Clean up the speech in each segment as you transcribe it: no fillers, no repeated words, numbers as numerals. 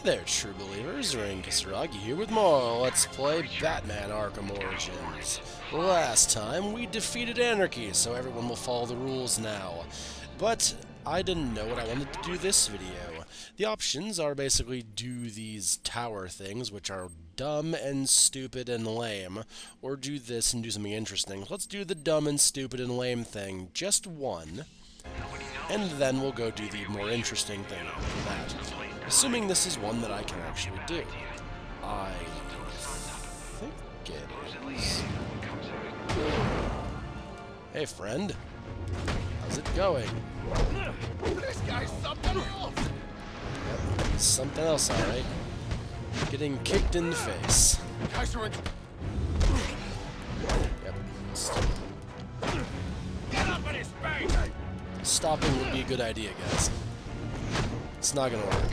There, true believers, Rain Kisaragi here with more Let's Play Batman Arkham Origins. Last time, we defeated Anarchy, so everyone will follow the rules now. But I didn't know what I wanted to do this video. The options are basically do these tower things, which are dumb and stupid and lame, or do this and do something interesting. Let's do the dumb and stupid and lame thing, just one, and then we'll go do the more interesting thing after that. Assuming this is one that I can actually do. I think it is. Hey friend, how's it going? This guy's something else! Yep, something else, alright. Getting kicked in the face. Yep. Get up in his face! Stopping would be a good idea, guys. It's not gonna work.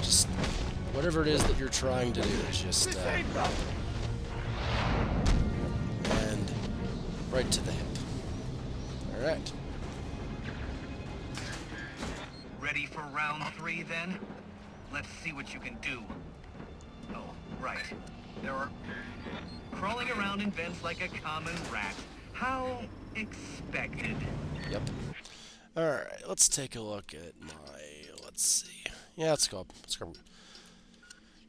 Just whatever it is that you're trying to do is just and right to the hip. Alright. Ready for round 3 then? Let's see what you can do. Oh, right. There are crawling around in vents like a common rat. How expected. Yep. Alright, let's take a look at my... let's see. Yeah, let's go. Let's go.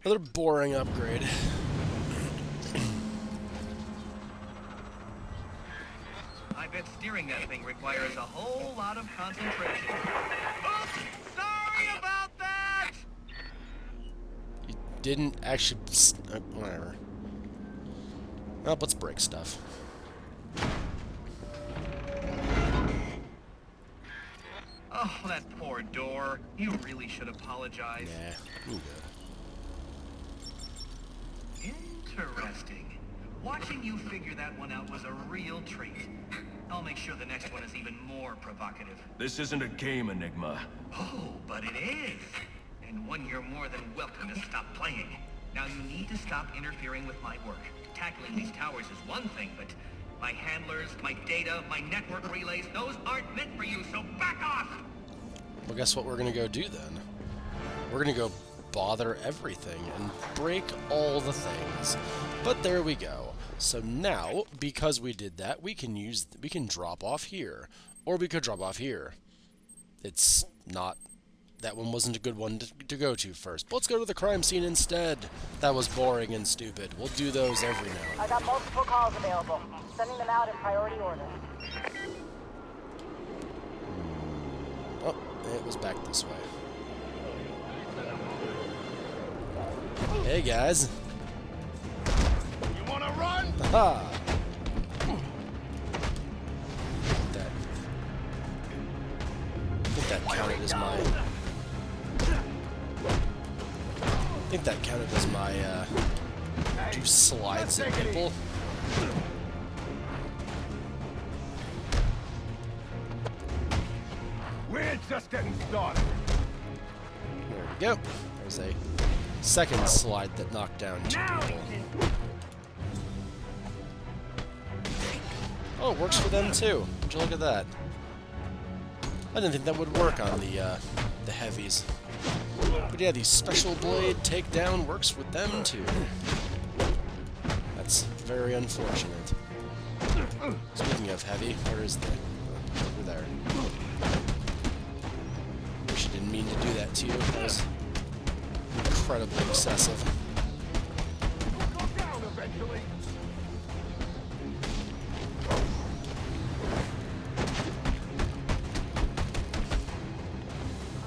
Another boring upgrade. I bet steering that thing requires a whole lot of concentration. Oops! Sorry about that! You didn't actually... whatever. Well, let's break stuff. Oh, that poor door. You really should apologize. Nah, you good. Interesting. Watching you figure that one out was a real treat. I'll make sure the next one is even more provocative. This isn't a game, Enigma. Oh, but it is. And one you're more than welcome to stop playing. Now you need to stop interfering with my work. Tackling these towers is one thing, but my handlers, my data, my network relays, those aren't meant for you, so back off! Well, guess what we're gonna go do then? We're gonna go bother everything and break all the things. But there we go. So now, because we did that, we can drop off here. Or we could drop off here. It's not... that one wasn't a good one to go to first. But let's go to the crime scene instead. That was boring and stupid. We'll do those every now. I got multiple calls available. Sending them out in priority order. Oh, it was back this way. Hey guys. You wanna run? Aha! I think that counted as my... I think that counted as my, do slides at people. We're just getting started. There we go. There's a second slide that knocked down 2 people. Oh, it works for them too. Would you look at that? I didn't think that would work on the heavies. But yeah, the special blade takedown works with them too. That's very unfortunate. Speaking of heavy, where is the... over there. Wish I didn't mean to do that to you. That was incredibly excessive. Go down eventually.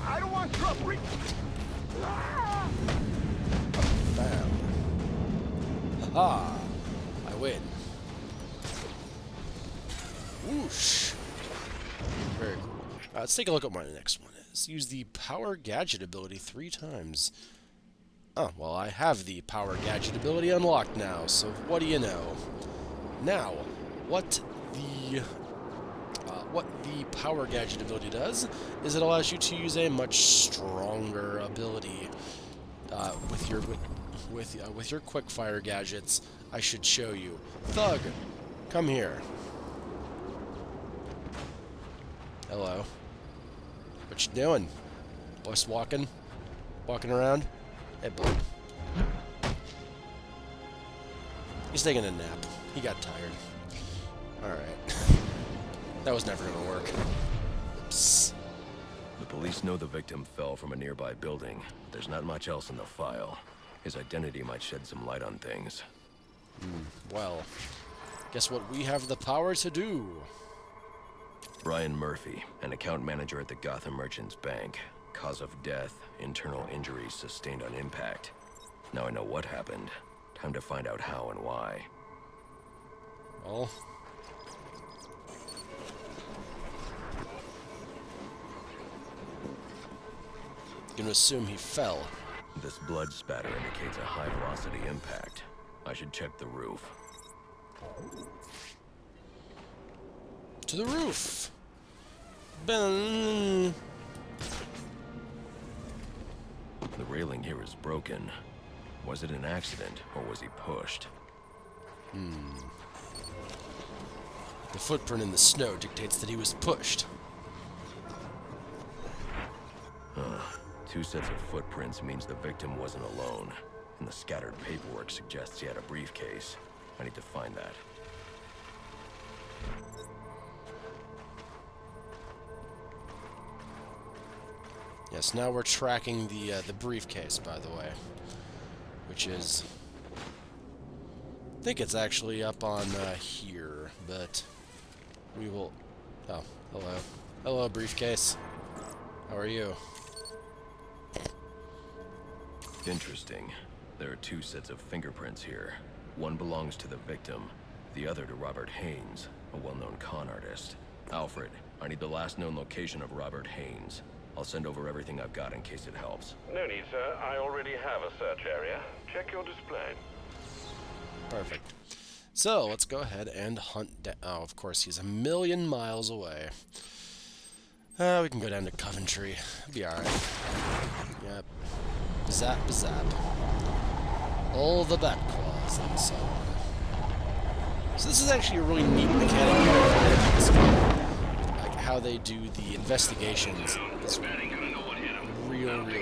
I don't want trouble. Bam. Haha! I win. Whoosh! Very cool. Let's take a look at what my next one is. Use the Power Gadget ability 3 times. Oh, well, I have the Power Gadget ability unlocked now, so what do you know? Now, what the Power Gadget ability does is it allows you to use a much stronger ability with your quick-fire gadgets. I should show you. Thug, come here. Hello. What you doing? Just walking? Walking around? Hey, bud. He's taking a nap. He got tired. Alright. That was never gonna work. Oops. The police know the victim fell from a nearby building, but there's not much else in the file. His identity might shed some light on things. Well, guess what we have the power to do? Brian Murphy, an account manager at the Gotham Merchants Bank. Cause of death, internal injuries sustained on impact. Now I know what happened. Time to find out how and why. Well... gonna assume he fell. This blood spatter indicates a high-velocity impact. I should check the roof. To the roof! Ben. The railing here is broken. Was it an accident, or was he pushed? The footprint in the snow dictates that he was pushed. Two sets of footprints means the victim wasn't alone. And the scattered paperwork suggests he had a briefcase. I need to find that. Yes, now we're tracking the briefcase, by the way. Which is... I think it's actually up on here, but we will... Oh, hello. Hello, briefcase. How are you? Interesting. There are two sets of fingerprints here. One belongs to the victim, the other to Robert Haynes, a well-known con artist. Alfred, I need the last known location of Robert Haynes. I'll send over everything I've got in case it helps. No need, sir. I already have a search area. Check your display. Perfect. So, let's go ahead and hunt down... Oh, of course, he's a million miles away. We can go down to Coventry. It'll be alright. Yep. Zap, zap. All the bat claws and so on. So this is actually a really neat mechanic in this game. Like how they do the investigations is real cool.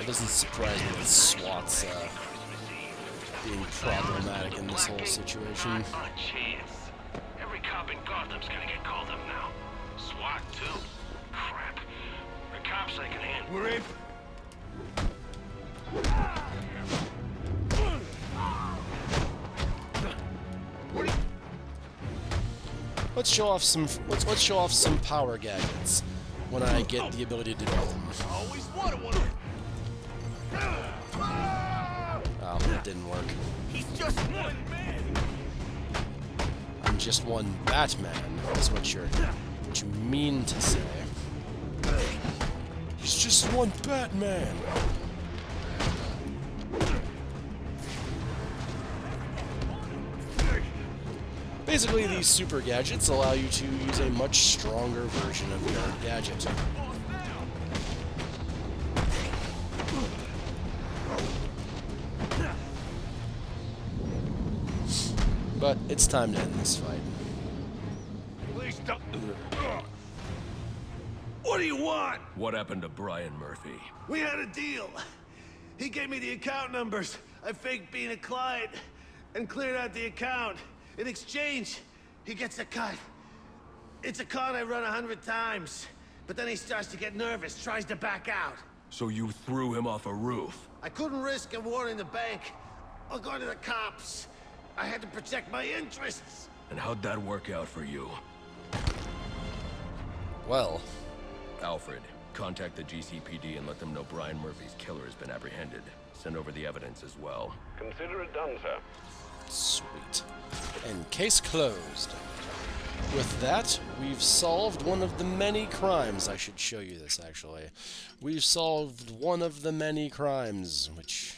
It doesn't surprise me that SWAT's being problematic in this whole situation. Not a chance. Every cop in Gotham's gonna get called up now. SWAT too. Crap. The cops I can handle. We're in. Let's show off some. Let's show off some power gadgets when I get the ability to do them. Always wanted one. Oh, that didn't work. He's just one man. I'm just one Batman. Is what you mean to say? He's just one Batman. Basically, these super gadgets allow you to use a much stronger version of your gadget. But it's time to end this fight. Please stop. What do you want? What happened to Brian Murphy? We had a deal. He gave me the account numbers. I faked being a client and cleared out the account. In exchange, he gets a cut. It's a con I run 100 times. But then he starts to get nervous, tries to back out. So you threw him off a roof? I couldn't risk him warning the bank or going to the cops. I had to protect my interests. And how'd that work out for you? Well, Alfred, contact the GCPD and let them know Brian Murphy's killer has been apprehended. Send over the evidence as well. Consider it done, sir. sweet. And case closed. With that, we've solved one of the many crimes. I should show you this, actually. We've solved one of the many crimes, which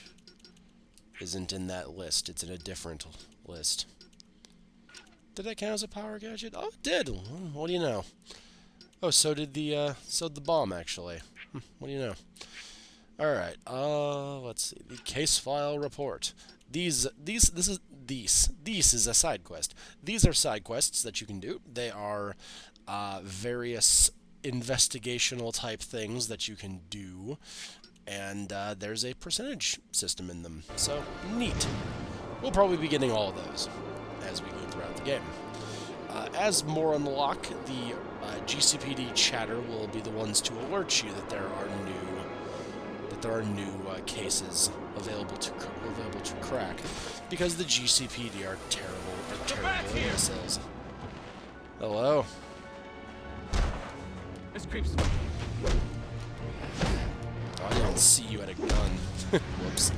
isn't in that list. It's in a different list. Did that count as a power gadget? Oh, it did. What do you know? Oh, so did the bomb, actually. What do you know? Alright, let's see. The case file report. This is a side quest. These are side quests that you can do. They are various investigational type things that you can do, and there's a percentage system in them. So, neat. We'll probably be getting all of those as we go throughout the game. As more unlock, the GCPD chatter will be the ones to alert you that there are new cases available to crack, because the GCPD are terrible imbeciles. Hello. This creep's... Oh, I didn't see you at a gun. Whoops.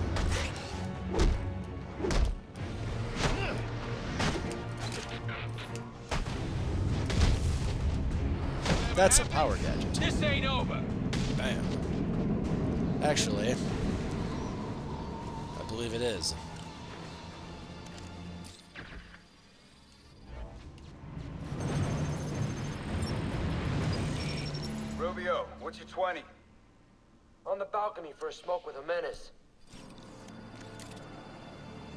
That's a power gadget. This ain't over! Bam. Actually, I believe it is. Rubio, what's your 20? On the balcony for a smoke with a menace.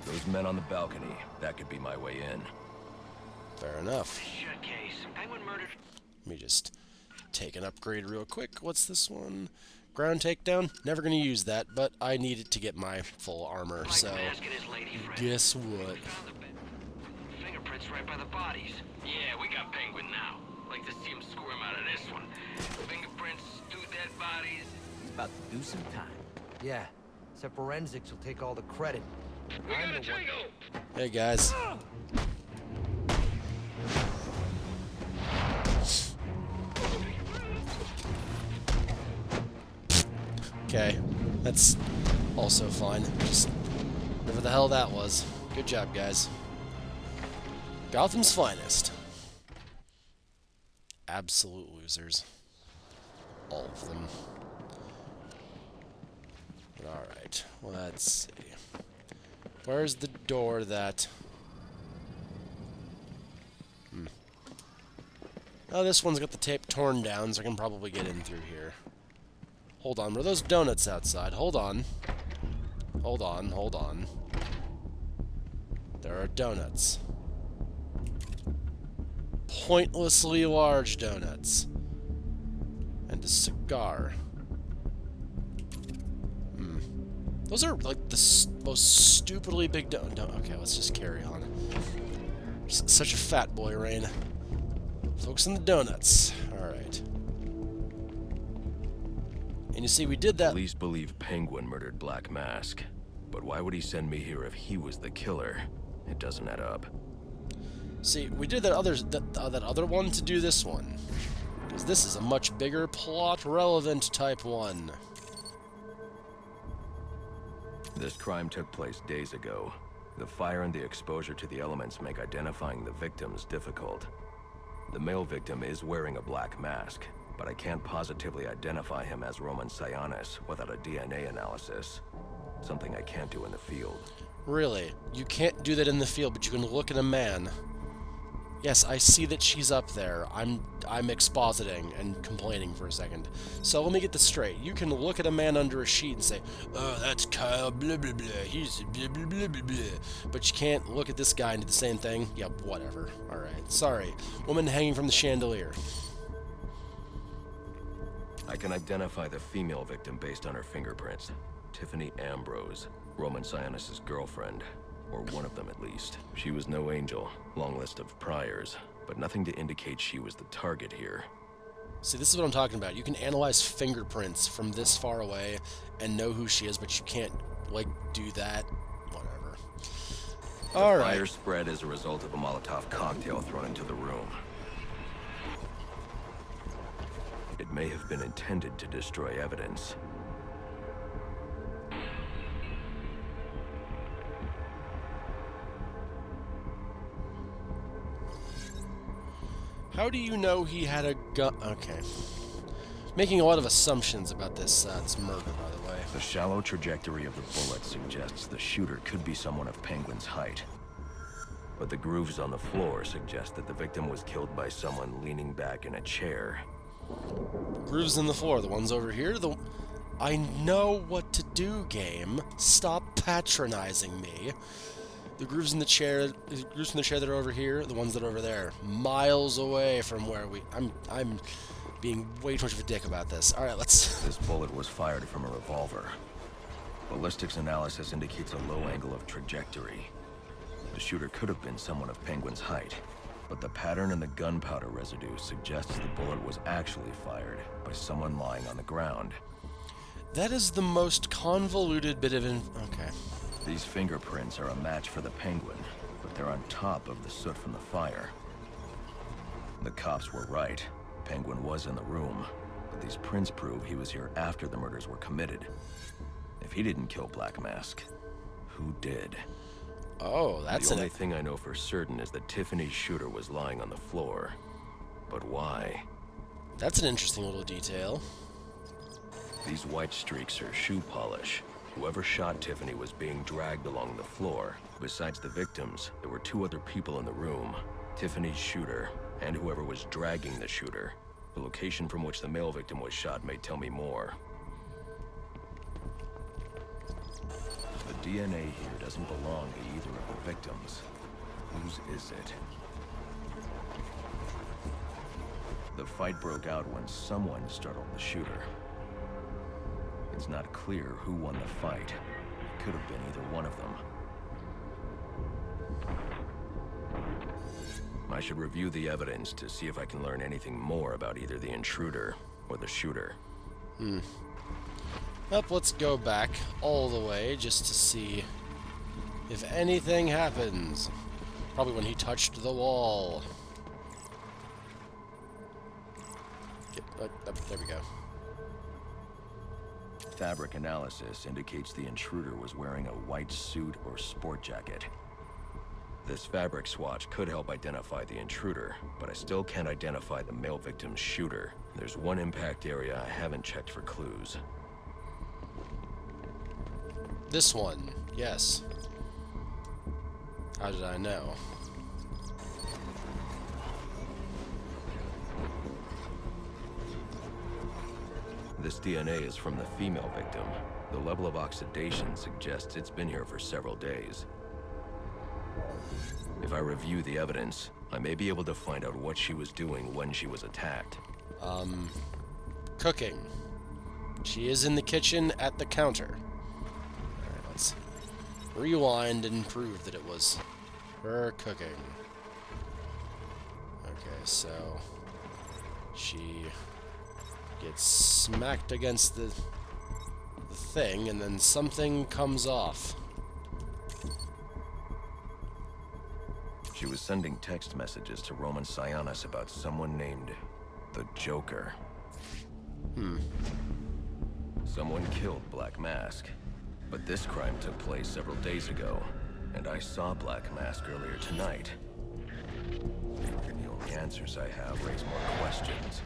Those men on the balcony, that could be my way in. Fair enough. Shit case. Penguin murdered. Let me just take an upgrade real quick. What's this one? Ground takedown? Never gonna use that, but I need it to get my full armor, so guess what? Fingerprints right by the bodies. Yeah, we got Penguin now. Like to see him squirm out of this one. Fingerprints, 2 dead bodies. He's about to do some time. Yeah, except forensics will take all the credit. We I'm got a the one- tango! Hey guys. Okay, that's also fine. Just whatever the hell that was. Good job, guys. Gotham's finest. Absolute losers. All of them. Alright, let's see. Where's the door that... Oh, this one's got the tape torn down, so I can probably get in through here. Hold on, were those donuts outside? Hold on. Hold on, hold on. There are donuts. Pointlessly large donuts. And a cigar. Those are like the most stupidly big okay, let's just carry on. Such a fat boy, Rain. Focus on the donuts. Alright. And you see, we did that... Police believe Penguin murdered Black Mask. But why would he send me here if he was the killer? It doesn't add up. See, we did that other one to do this one. Because this is a much bigger, plot-relevant type 1. This crime took place days ago. The fire and the exposure to the elements make identifying the victims difficult. The male victim is wearing a black mask, but I can't positively identify him as Roman Sionis without a DNA analysis. Something I can't do in the field. Really? You can't do that in the field, but you can look at a man. Yes, I see that she's up there. I'm expositing and complaining for a second. So let me get this straight. You can look at a man under a sheet and say, "Oh, that's Kyle, blah, blah, blah. He's blah, blah, blah, blah, blah." But you can't look at this guy and do the same thing? Yep, whatever. Alright, sorry. Woman hanging from the chandelier. I can identify the female victim based on her fingerprints. Tiffany Ambrose, Roman Sionis' girlfriend. Or one of them, at least. She was no angel, long list of priors, but nothing to indicate she was the target here. See, this is what I'm talking about. You can analyze fingerprints from this far away and know who she is, but you can't, like, do that. Whatever. The fire spread as a result of a Molotov cocktail thrown into the room. It may have been intended to destroy evidence. How do you know he had a gun? Okay. Making a lot of assumptions about this murder, by the way. The shallow trajectory of the bullet suggests the shooter could be someone of Penguin's height. But the grooves on the floor suggest that the victim was killed by someone leaning back in a chair. Grooves in the floor, the ones over here? I know what to do, game. Stop patronizing me. The grooves in the chair, that are over here, the ones that are over there, miles away from where I'm being way too much of a dick about this. All right, let's. This bullet was fired from a revolver. Ballistics analysis indicates a low angle of trajectory. The shooter could have been someone of Penguin's height, but the pattern in the gunpowder residue suggests the bullet was actually fired by someone lying on the ground. That is the most convoluted bit of okay. These fingerprints are a match for the Penguin, but they're on top of the soot from the fire. The cops were right. Penguin was in the room, but these prints prove he was here after the murders were committed. If he didn't kill Black Mask, who did? Oh, that's the only thing I know for certain is that Tiffany's shooter was lying on the floor. But why? That's an interesting little detail. These white streaks are shoe polish. Whoever shot Tiffany was being dragged along the floor. Besides the victims, there were 2 other people in the room. Tiffany's shooter, and whoever was dragging the shooter. The location from which the male victim was shot may tell me more. The DNA here doesn't belong to either of the victims. Whose is it? The fight broke out when someone startled the shooter. It's not clear who won the fight. It could have been either one of them. I should review the evidence to see if I can learn anything more about either the intruder or the shooter. Well, let's go back all the way just to see if anything happens. Probably when he touched the wall. There we go. Fabric analysis indicates the intruder was wearing a white suit or sport jacket. This fabric swatch could help identify the intruder, but I still can't identify the male victim's shooter. There's one impact area I haven't checked for clues. This one, yes. How did I know? This DNA is from the female victim. The level of oxidation suggests it's been here for several days. If I review the evidence, I may be able to find out what she was doing when she was attacked. Cooking. She is in the kitchen at the counter. Alright, let's rewind and prove that it was her cooking. Okay, so she gets smacked against the thing, and then something comes off. She was sending text messages to Roman Sionis about someone named the Joker. Someone killed Black Mask, but this crime took place several days ago, and I saw Black Mask earlier tonight. The only answers I have raise more questions.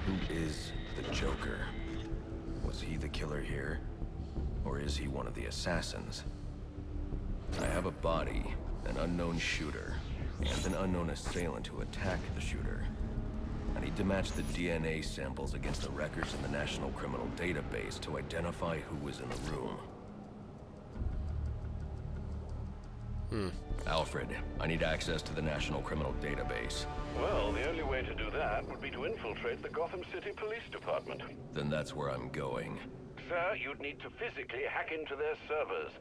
Who is the Joker? Was he the killer here? Or is he one of the assassins? I have a body, an unknown shooter, and an unknown assailant who attacked the shooter. I need to match the DNA samples against the records in the National Criminal Database to identify who was in the room. Alfred, I need access to the National Criminal Database. Well, the only way to do that would be to infiltrate the Gotham City Police Department. Then that's where I'm going. Sir, you'd need to physically hack into their servers.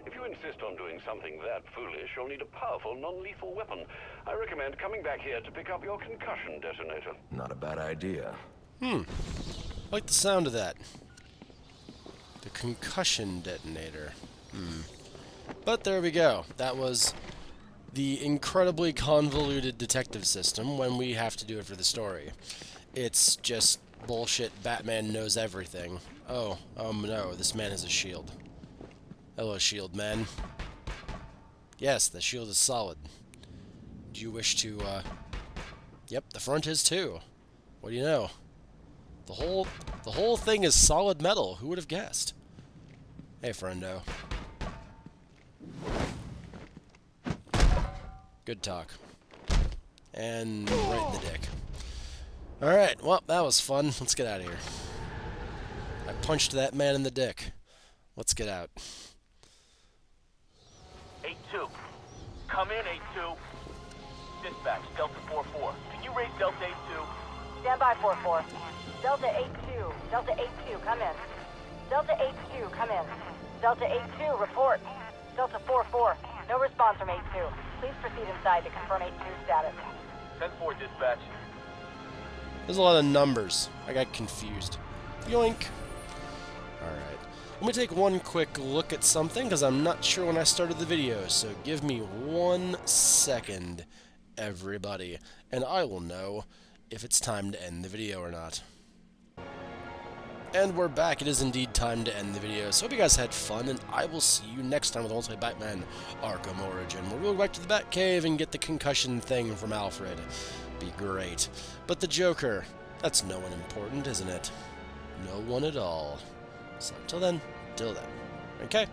If you insist on doing something that foolish, you'll need a powerful, non-lethal weapon. I recommend coming back here to pick up your concussion detonator. Not a bad idea. Like the sound of that. The concussion detonator. But there we go. That was the incredibly convoluted detective system when we have to do it for the story. It's just bullshit. Batman knows everything. Oh no, this man has a shield. Hello, shield man. Yes, the shield is solid. Do you wish to, Yep, the front is too. What do you know? The whole thing is solid metal. Who would have guessed? Hey, friendo. Good talk. And right in the dick. Alright, well, that was fun. Let's get out of here. I punched that man in the dick. Let's get out. 8-2. Come in, 8-2. Dispatch, Delta 4-4. Can you raise Delta 8-2? Stand by, 4-4. Delta 8-2. Delta 8-2, come in. Delta 8-2, come in. Delta 8-2, report. Delta 4-4. No response from 8-2. Please proceed inside to confirm 8-2 status. 10-4, dispatch. There's a lot of numbers. I got confused. Yoink. Alright. Let me take one quick look at something, because I'm not sure when I started the video, so give me 1 second, everybody, and I will know if it's time to end the video or not. And we're back. It is indeed time to end the video. So hope you guys had fun, and I will see you next time with Let's Play Batman Arkham Origin, where we'll go back to the Batcave and get the concussion thing from Alfred. Be great. But the Joker, that's no one important, isn't it? No one at all. So until then, okay?